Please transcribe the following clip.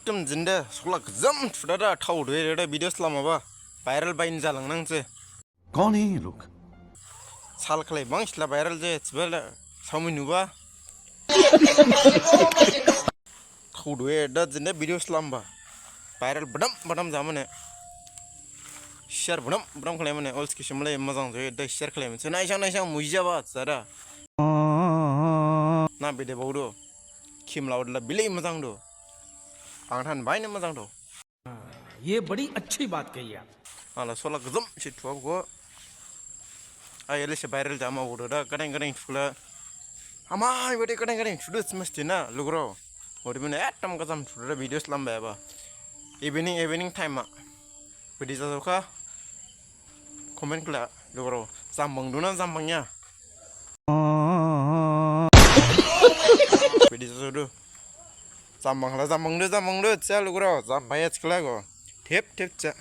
एकदम जिंदे सोला जम फुटा थाव रे वीडियोस लामाबा वायरल बाइन जालांनांसो कौन है ये लोग साल खलाय बांसिला वायरल जे छबेला सावमि नुबा थाव दा जिंदे वीडियोस लामबा वायरल बडम बडम जामने शेयर बडम बडम खलाय माने ऑल्स किसमले मोजां जे दा शेयर खलाय मोनसे नायसां मुजिजाबा सारा ना बेदे बावदो खिमलावदला बिलै मोजां दो आं थान बायनो मोजां दो ये बड़ी अच्छी बात कही आप आला सोला गजम सिटुआ गो आय एलेसे वायरल जामा वदो दा गडeng फुला हामाय बडे गडeng फुदुस मस्ति ना लुग्रो वदि मने एकदम गजम फुदो वीडियोस लामबायबा इवनिंग टाइम बदि जाजोखा कमेन्ट खला लुग्रो जामबंदुना जामबंया बदि जाजोदो जामबंदो चा लुग्रो जामबाय आजकला गो टेप चा